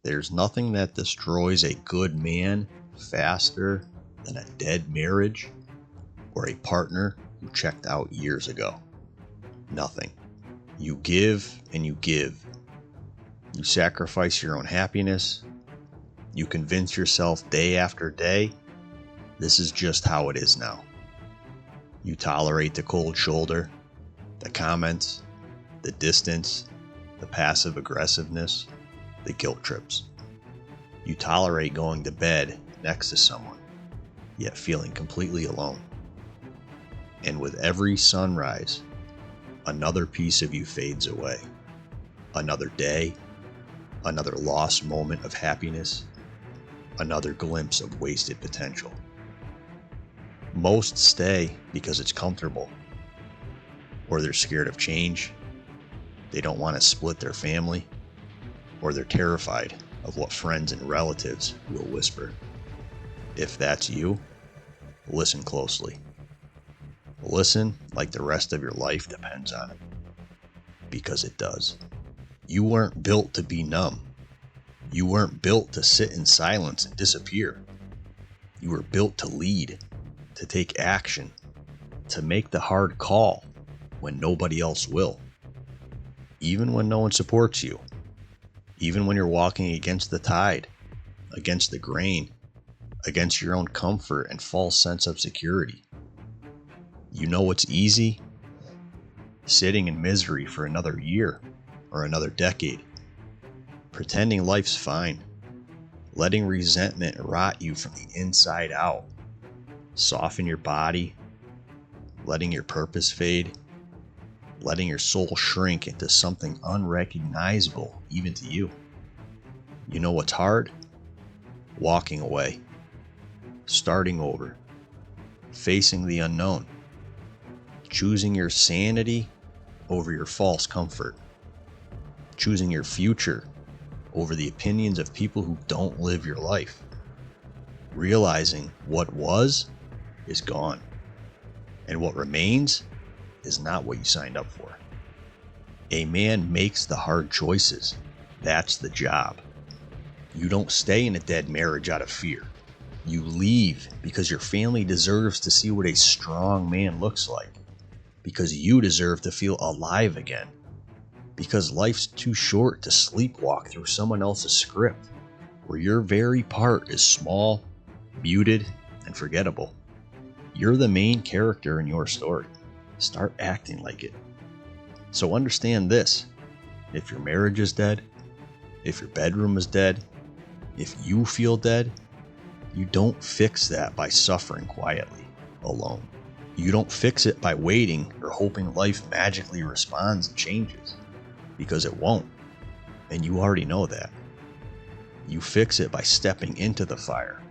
There's nothing that destroys a good man faster than a dead marriage or a partner who checked out years ago. Nothing. You give and you give. You sacrifice your own happiness. You convince yourself day after day, this is just how it is now. You tolerate the cold shoulder, the comments, the distance, the passive aggressiveness, the guilt trips. You tolerate going to bed next to someone, yet feeling completely alone. And with every sunrise, another piece of you fades away. Another day, another lost moment of happiness, another glimpse of wasted potential. Most stay because it's comfortable, or they're scared of change, they don't want to split their family, or they're terrified of what friends and relatives will whisper. If that's you, listen closely. Listen like the rest of your life depends on it, because it does. You weren't built to be numb. You weren't built to sit in silence and disappear. You were built to lead, to take action, to make the hard call when nobody else will. Even when no one supports you. Even when you're walking against the tide, against the grain, against your own comfort and false sense of security. You know what's easy? Sitting in misery for another year or another decade. Pretending life's fine. Letting resentment rot you from the inside out. Soften your body. Letting your purpose fade. Letting your soul shrink into something unrecognizable even to you. You know what's hard? Walking away. Starting over. Facing the unknown. Choosing your sanity over your false comfort. Choosing your future over the opinions of people who don't live your life. Realizing what was is gone, and what remains is not what you signed up for. A man makes the hard choices. That's the job. You don't stay in a dead marriage out of fear. You leave because your family deserves to see what a strong man looks like. Because you deserve to feel alive again. Because life's too short to sleepwalk through someone else's script, where your very part is small, muted, and forgettable. You're the main character in your story. Start acting like it. So understand this. If your marriage is dead, if your bedroom is dead, if you feel dead, you don't fix that by suffering quietly, alone. You don't fix it by waiting or hoping life magically responds and changes, because it won't, and you already know that. You fix it by stepping into the fire,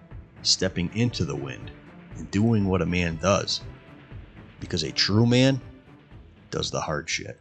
stepping into the wind, and doing what a man does, because a true man does the hard shit.